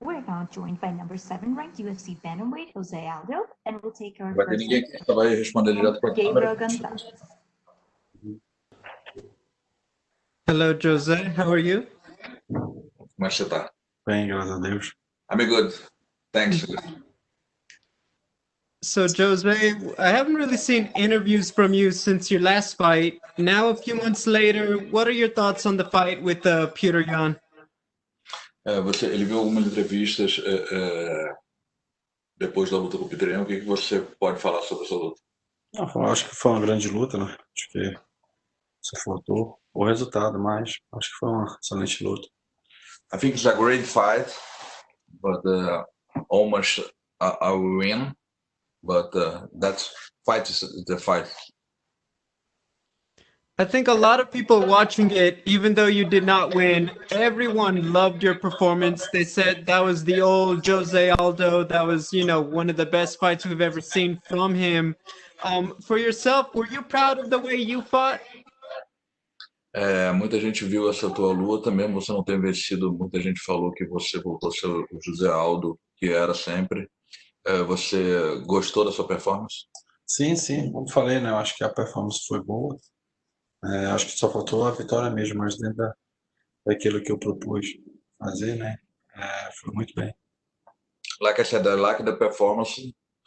We're now joined by number 7 ranked UFC bantamweight Jose Aldo, and we'll take our Vai ter first ninguém aqui, só vai responder direto para a câmera. Gabriel Gonzalez. Hello, Jose. How are you? Como é que você tá? Bem, graças a Deus. I'm good. Thanks. So, Jose, I haven't really seen interviews from you since your last fight. Now, a few months later, what are your thoughts on the fight with Peter Yan? Ele viu algumas entrevistas depois da luta com o Peter Yan. O que você pode falar sobre essa luta? Não, acho que foi uma grande luta, né? Acho que só faltou o resultado, mas acho que foi uma excelente luta. I think it's a great fight, but almost a win. But that fight is the fight. I think a lot of people watching it, even though you did not win, everyone loved your performance. They said that was the old Jose Aldo. That was, one of the best fights we've ever seen from him. For yourself, were you proud of the way you fought? Muita gente viu essa tua luta, mesmo você não ter vencido, muita gente falou que você voltou a ser o José Aldo, que era sempre. Você gostou da sua performance? Sim, como falei, né? Eu acho que a performance foi boa. Acho que só faltou a vitória mesmo, mas dentro daquilo que eu propus fazer, né? Foi muito bem. Like I said, I like the performance,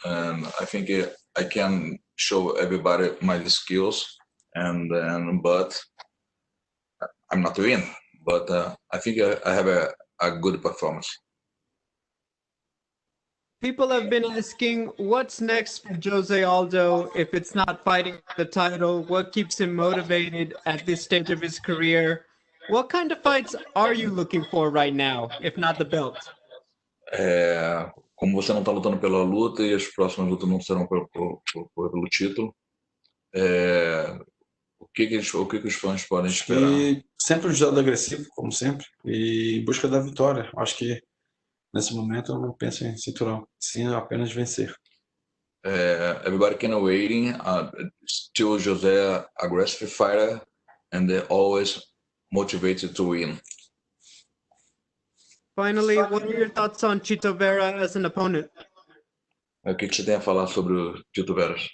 and I think I can show everybody my skills, but I'm not win. But I think I have a good performance. People have been asking, what's next for Jose Aldo if it's not fighting the title? What keeps him motivated at this stage of his career? What kind of fights are you looking for right now, if not the belt? Como você não está lutando pela luta e as próximas lutas não serão pelo título, o que os fãs podem esperar? E sempre um jogador agressivo, como sempre, e em busca da vitória. Acho que nesse momento eu não penso em cinturão, sim apenas vencer. Everybody can waiting. Still José aggressive fighter, and they're always motivated to win. Finally, what are your thoughts on Chito Vera as an opponent? O que você tem a falar sobre o Tito Veras?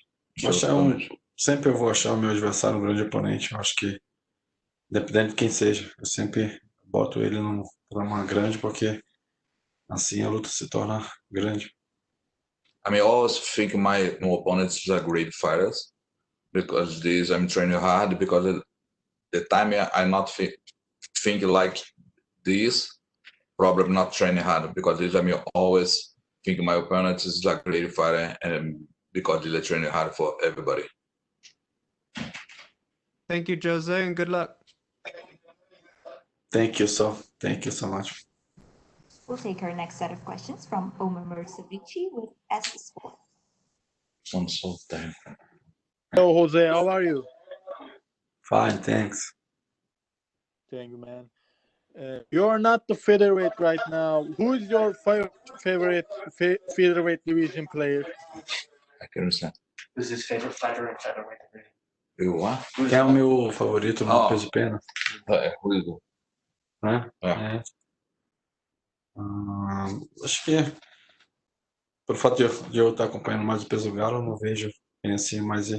Sempre eu vou achar o meu adversário um grande oponente. Eu acho que, independente de quem seja, eu sempre boto ele num programa grande, porque assim a luta se torna grande. I always think my opponents are great fighters, because I'm training hard, because the time I not think like this, probably not training hard, because I'm always think my opponent is a great fighter, and because they're training hard for everybody. Thank you, Jose, and good luck. Thank you so much. We'll take our next set of questions from Omer Mursavici with S Sport. Hello, Jose. How are you? Fine, thanks. Thank you, man. You're not the featherweight right now. Who is your favorite featherweight division player? I can understand. Who's his favorite fighter in featherweight division? Quem é o meu favorito no peso de pena? Ruido. Acho que pelo fato de eu estar acompanhando mais o peso galo, eu não vejo quem assim, mas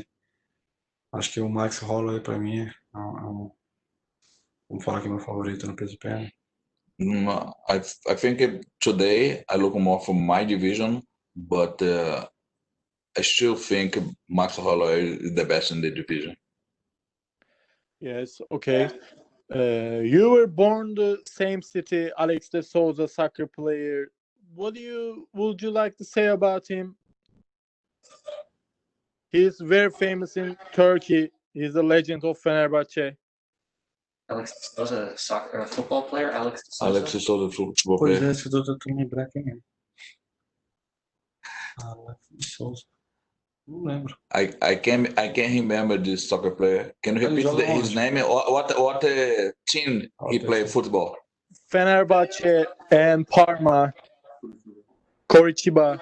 acho que o Max Holloway para mim vamos falar que é meu favorito no peso de pena. I think today I look more for my division, but I still think Max Holloway is the best in the division. Yes, okay. You were born the same city, Alex de Souza, soccer player. Would you like to say about him? He's very famous in Turkey. He's a legend of Fenerbahce. Alex de Souza, football player? Alex de Souza? Alex de Souza, football Pois player. eu tô tentando lembrar quem é. Alex de Souza. Não lembro. I can't remember this soccer player. Can you repeat his name? What team he played football? Fenerbahce and Parma. Coritiba.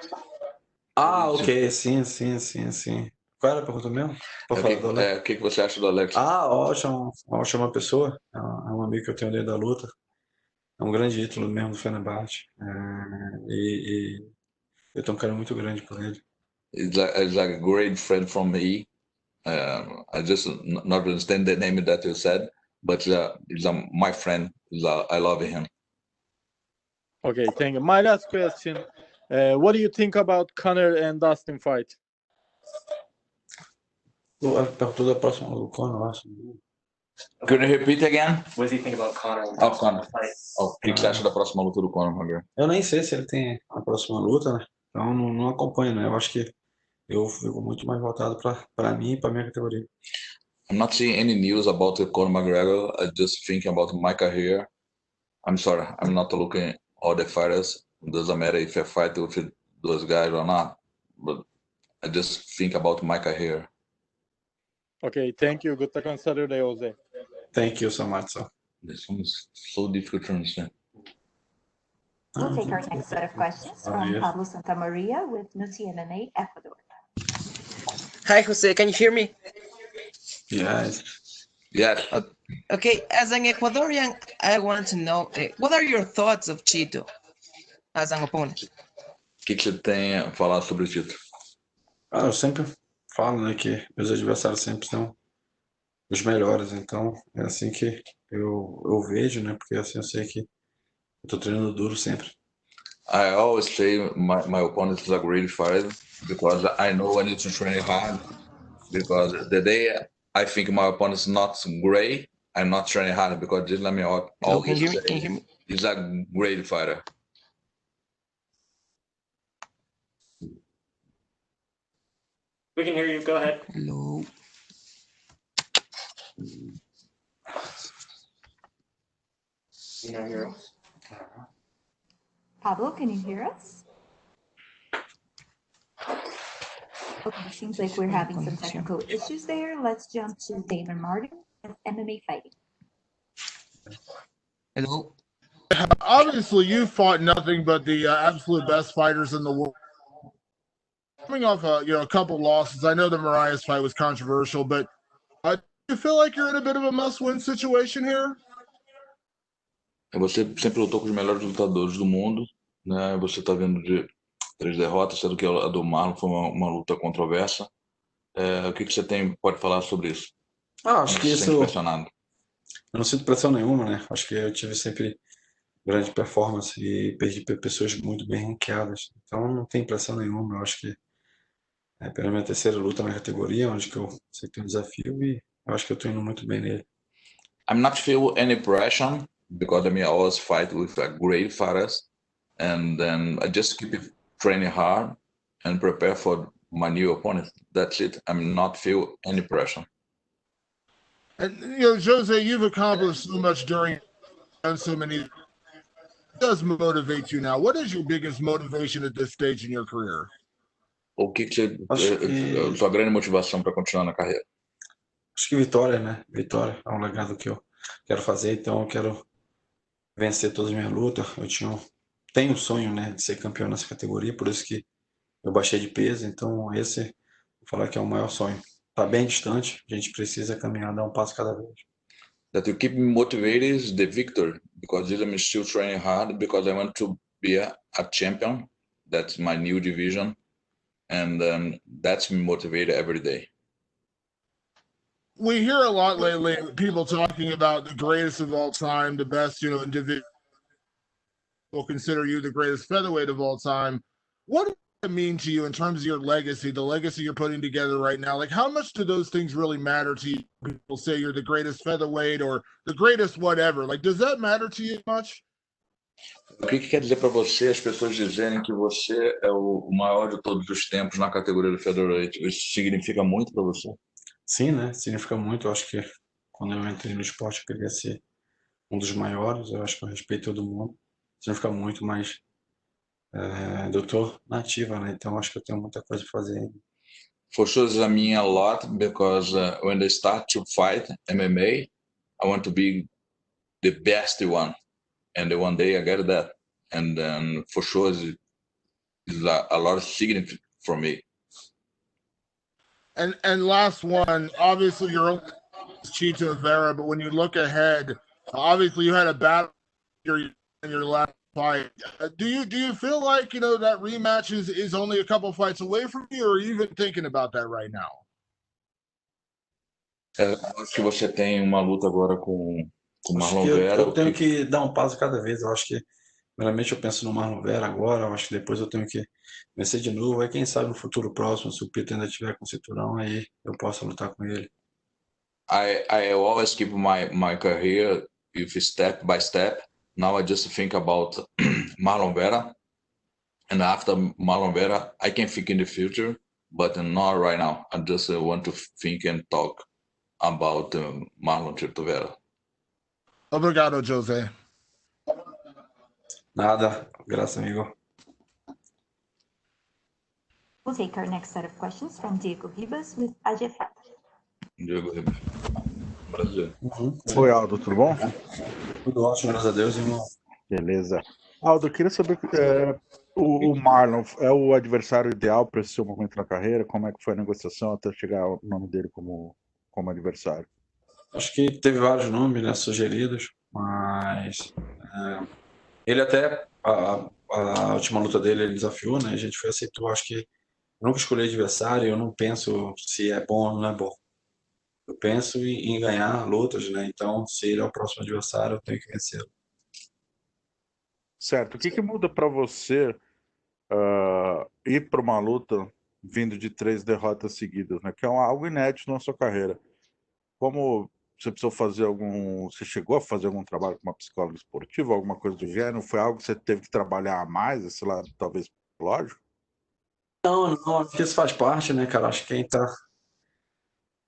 Ok, sim. Qual era a pergunta mesmo? O que você acha do Alex? Ótima pessoa. É um amigo que eu tenho desde a luta. um grande ídolo mesmo do Fenerbahçe. E eu tenho um carinho muito grande por ele. He's a great friend from me. I just not understand the name that you said, but he's my friend. I love him. Okay, thank you. My last question. What do you think about Conor and Dustin fight? Perguntou da próxima do Conor, eu acho. Can you repeat again? What do you think about Conor and Oh, Dustin Conor. fight? O que você acha da próxima luta do Conor McGregor? Eu nem sei se ele tem a próxima luta, né? Então não acompanho, né? Eu acho que eu fico muito mais voltado para mim e para minha categoria. I'm not seeing any news about the Conor McGregor. I just thinking about my career. I'm sorry, I'm not looking all the fighters. It doesn't matter if I fight with those guys or not. But I just think about my career. Okay, thank you. Good to consider the Jose. Thank you so much, sir. This one is so difficult to understand. We'll take our next set of questions from Yes. Pablo Santamaria with Nuti MMA Ecuador. Hi, Jose. Can you hear me? Yes. Yes. Okay, as an Ecuadorian, I want to know what are your thoughts of Chito as an opponent? O que você tem a falar sobre o título? Eu sempre falo, né, que meus adversários sempre são os melhores, então é assim que eu vejo, né, porque assim eu sei que eu tô treinando duro sempre. I always say my opponent is a great fighter because I know I need to train hard. Because the day I think my opponent is not great, I'm not training hard because just let me always Can you say hear me? he's a great fighter. We can hear you. Go ahead. Hello. You know, hear us. Pablo, can you hear us? Okay, seems like we're having some technical issues there. Let's jump to David Martin with MMA Fighting. Hello. Obviously, you fought nothing but the absolute best fighters in the world. Coming off a couple losses, I know the Marias fight was controversial, but do you feel like you're in a bit of a must-win situation here? Você sempre lutou com os melhores lutadores do mundo, né? Você tá vindo de 3 derrotas, sendo que a do Marlon foi uma luta controversa. O que você pode falar sobre isso? Acho que Você se isso sente pressionado? eu não sinto pressão nenhuma, né? Acho que eu tive sempre grande performance e perdi para pessoas muito bem ranqueadas. Então não tem pressão nenhuma. Eu acho que é pela minha terceira luta na categoria, onde que eu sei que tem um desafio e eu acho que eu tô indo muito bem nele. I'm not feel any pressure because I always fight with great fighters, and then I just keep training hard and prepare for my new opponent. That's it. I'm not feel any pressure. And Jose, you've accomplished so much during and so many. What does motivate you now? What is your biggest motivation at this stage in your career? O que Acho que sua grande motivação para continuar na carreira? Acho que vitória, né? Vitória é um legado que eu quero fazer, então eu quero vencer todas as minhas lutas. Tenho um sonho, né, de ser campeão nessa categoria, por isso que eu baixei de peso, então esse, vou falar que é o maior sonho. Tá bem distante, a gente precisa caminhar, dar um passo cada vez. That you keep me motivated is the victory, because I'm still training hard because I want to be a champion. That's my new division, and that's me motivated every day. We hear a lot lately people talking about the greatest of all time, the best, individual. Will consider you the greatest featherweight of all time. What does that mean to you in terms of your legacy, the legacy you're putting together right now? Like, how much do those things really matter to you? People say you're the greatest featherweight or the greatest whatever. Like, does that matter to you much? O que quer dizer para você as pessoas dizerem que você é o maior de todos os tempos na categoria do featherweight? Isso significa muito para você? Sim, né? Significa muito. Eu acho que quando eu entrei no esporte eu queria ser um dos maiores. Eu acho que eu respeito todo mundo. Significa muito, mas eu tô na ativa, né? Então acho que eu tenho muita coisa para fazer ainda. For sure, I mean a lot because when I start to fight MMA, I want to be the best one, and one day I get that, and then for sure is a lot of significant for me. And last one, obviously you're Chito Vera, but when you look ahead, obviously you had a battle in your last fight. Do you feel like that rematch is only a couple fights away from you, or are you even thinking about that right now? Acho que você tem uma luta agora com o Acho Marlon que Vera. eu tenho que dar um passo cada vez. Eu acho que, primeiramente, eu penso no Marlon Vera agora. Eu acho que depois eu tenho que vencer de novo. Aí, quem sabe no futuro próximo, se o Peter ainda tiver com o cinturão, aí eu posso lutar com ele. I always keep my career with step by step. Now I just think about Marlon Vera, and after Marlon Vera, I can think in the future, but not right now. I just want to think and talk about Marlon Tito Vera. Obrigado, Jose. Nada. Graças, amigo. We'll take our next set of questions from Diego Ribas with AGFAT. Diego Ribas. Brasil. Oi, Aldo, tudo bom? Tudo ótimo, graças a Deus, irmão. Beleza. Aldo, eu queria saber, o Marlon é o adversário ideal para esse seu momento na carreira? Como é que foi a negociação até chegar o nome dele como adversário? Acho que teve vários nomes, né, sugeridos, mas ele até, a última luta dele, ele desafiou, né, a gente foi aceitou. Acho que eu nunca escolhi adversário, eu não penso se é bom ou não é bom. Eu penso em ganhar lutas, né, então se ele é o próximo adversário, eu tenho que vencê-lo. Certo. O que muda para você ir para uma luta vindo de 3 derrotas seguidas, né? Que é algo inédito na sua carreira. Como você precisou fazer você chegou a fazer algum trabalho com uma psicóloga esportiva, alguma coisa do gênero? Foi algo que você teve que trabalhar a mais, esse lado talvez psicológico? Não, acho que isso faz parte, né, cara? Acho que quem tá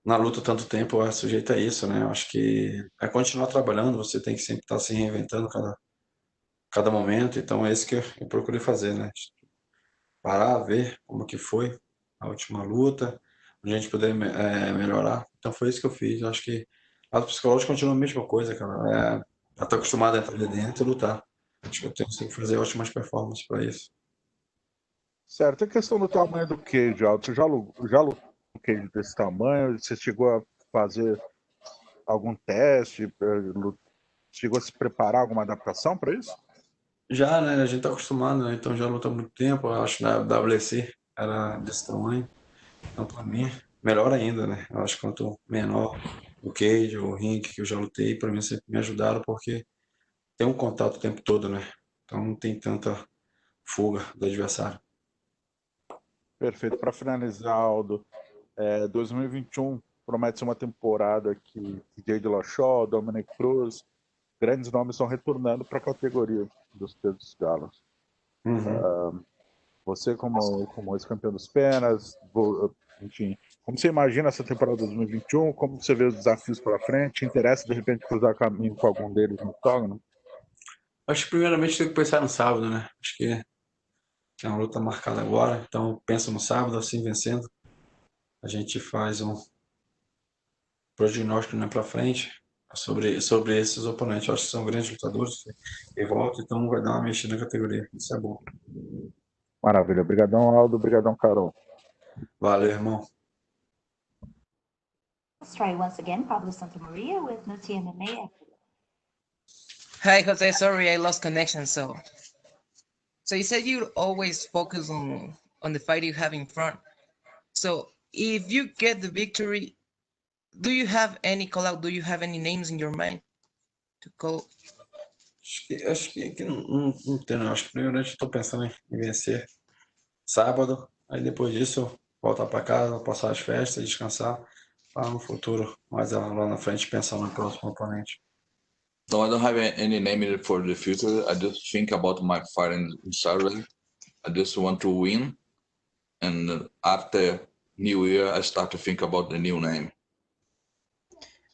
na luta tanto tempo é sujeito a isso, né? Acho que é continuar trabalhando, você tem que sempre estar se reinventando cada momento, então é isso que eu procurei fazer, né? Parar, ver como que foi a última luta, onde a gente poder melhorar. Então foi isso que eu fiz. Eu acho que lado psicológico continua a mesma coisa, cara. Já estou acostumado a entrar ali dentro e lutar. Acho que eu tenho que fazer ótimas performances para isso. Certo. A questão do tamanho do queijo, Aldo, você já lutou com queijo desse tamanho? Você chegou a fazer algum teste? Chegou a se preparar, alguma adaptação para isso? Já, né? A gente tá acostumado, né? Então já luta há muito tempo. Eu acho que na WC era desse tamanho. Então, para mim, melhor ainda, né? Eu acho que quanto menor o cage, o ringue que eu já lutei, para mim sempre me ajudaram, porque tem um contato o tempo todo, né? Então não tem tanta fuga do adversário. Perfeito. Para finalizar, Aldo, 2021 promete ser uma temporada que DJ Dillashaw, Dominic Cruz, grandes nomes estão retornando para a categoria dos pesos galos. Você, como ex-campeão dos penas, enfim, como você imagina essa temporada 2021? Como você vê os desafios pela frente? Interessa de repente cruzar caminho com algum deles no octógono? Acho que primeiramente tem que pensar no sábado, né? Acho que tem uma luta marcada agora, então pensa no sábado, assim vencendo. A gente faz um prognóstico, né, para frente sobre esses oponentes. Eu acho que são grandes lutadores e volta, então vai dar uma mexida na categoria. Isso é bom. Maravilha. Obrigadão, Aldo. Obrigadão, Carol. Valeu, irmão. Let's try once again Pablo Santamaria with Nuti MMA. Hi, Jose. Sorry, I lost connection. So you said you always focus on the fight you have in front. So if you get the victory, do you have any call out? Do you have any names in your mind to call? Acho que não tem, não. Acho que primeiramente estou pensando em vencer sábado, aí depois disso voltar para casa, passar as festas, descansar, para no futuro, mais lá na frente, pensar no próximo oponente. No, I don't have any name for the future. I just think about my fight in Saturday. I just want to win, and after New Year, I start to think about the new name.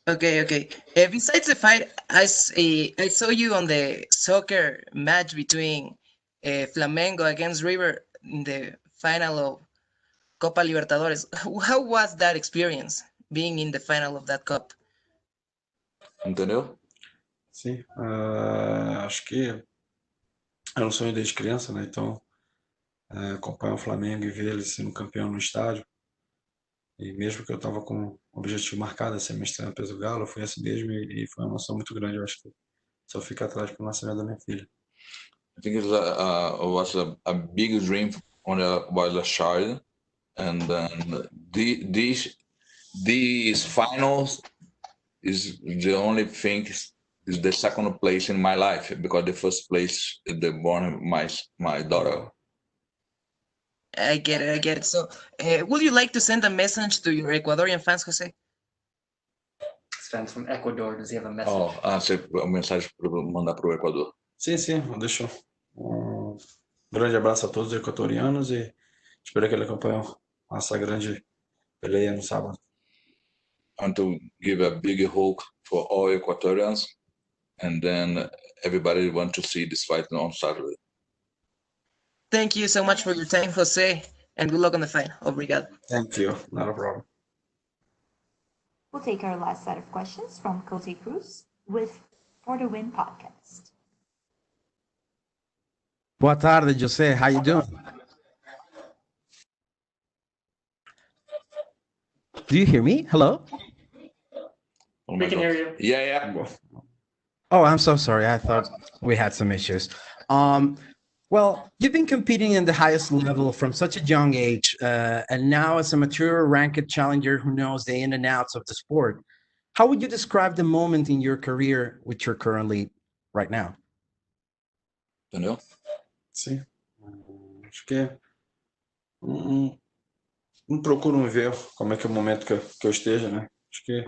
Okay. Besides the fight, I saw you on the soccer match between Flamengo against River in the final of Copa Libertadores. How was that experience, being in the final of that cup? Entendeu? Sim, acho que era um sonho desde criança, né? Então, acompanhar o Flamengo e ver ele sendo campeão no estádio. E mesmo que eu estava com o objetivo marcado, ser mestrando peso galo, foi assim mesmo e foi uma emoção muito grande. Eu acho que só fica atrás pro nascimento da minha filha. I think it was a big dream when I was a child, and then these finals is the only thing is the second place in my life, because the first place is the born my daughter. I get it. I get it. So, would you like to send a message to your Ecuadorian fans, Jose? Fans from Ecuador, does he have a message? Uma mensagem para mandar para o Equador. Sim, deixa um grande abraço a todos os equatorianos e espero que ele acompanhe essa grande peleia no sábado. I want to give a big hug for all Ecuadorians, and then everybody want to see this fight on Saturday. Thank you so much for your time, Jose, and good luck on the fight. Obrigado. Thank you. Not a problem. We'll take our last set of questions from Cote Cruz with For the Win podcast. Boa tarde, Jose. How you doing? Do you hear me? Hello? We can hear you. Yeah. Oh, I'm so sorry. I thought we had some issues. Well, you've been competing in the highest level from such a young age, and now as a mature ranked challenger who knows the in and outs of the sport. How would you describe the moment in your career which you're currently right now? Entendeu? Sim. Acho que não procuro ver como é que é o momento que eu esteja, né? Acho que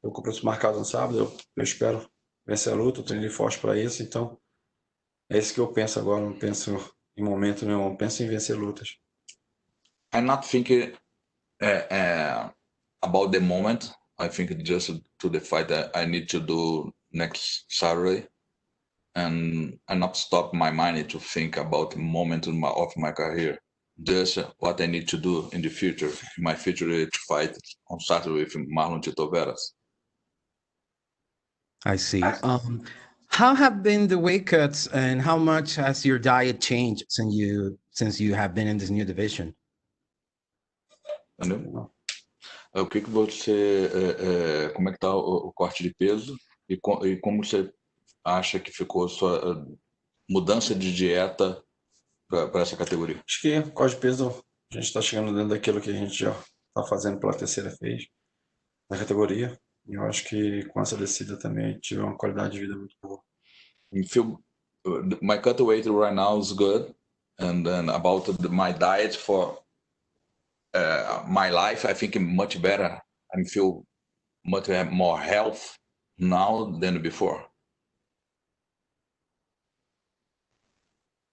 eu com o preço marcado no sábado, eu espero vencer a luta, eu treinei forte para isso, então é isso que eu penso agora, não penso em momento nenhum, penso em vencer lutas. I'm not thinking about the moment. I think just to the fight that I need to do next Saturday, and I not stop my mind to think about the moment of my career. Just what I need to do in the future. My future is to fight on Saturday with Marlon Tito Veras. I see. How have been the weight cuts, and how much has your diet changed since you have been in this new division? Entendeu? O que você, como é que tá o corte de peso e como você acha que ficou a sua mudança de dieta para essa categoria? Acho que o corte de peso, a gente está chegando dentro daquilo que a gente já está fazendo pela terceira vez na categoria. E eu acho que com essa descida também tive uma qualidade de vida muito boa. I feel my cut weight right now is good, and then about my diet for my life, I think much better. I feel much more health now than before.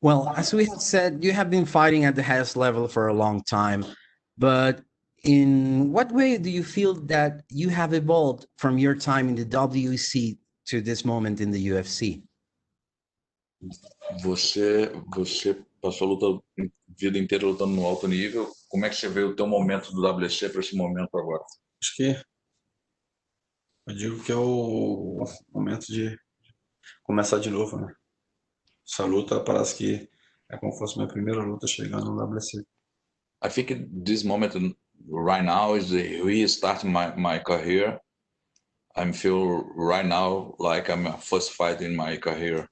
Well, as we have said, you have been fighting at the highest level for a long time, but in what way do you feel that you have evolved from your time in the WEC to this moment in the UFC? Você passou a vida inteira lutando no alto nível. Como é que você vê o teu momento do WC para esse momento agora? Acho que eu digo que é o momento de começar de novo, né? Essa luta parece que é como se fosse minha primeira luta chegando no WC. I think this moment right now is the restart my career. I feel right now like I'm a first fight in my career.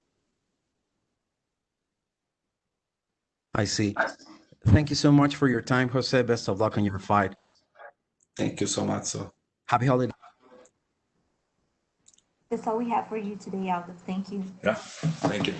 I see. Thank you so much for your time, Jose. Best of luck on your fight. Thank you so much, sir. Happy holiday. That's all we have for you today, Aldo. Thank you. Yeah, thank you.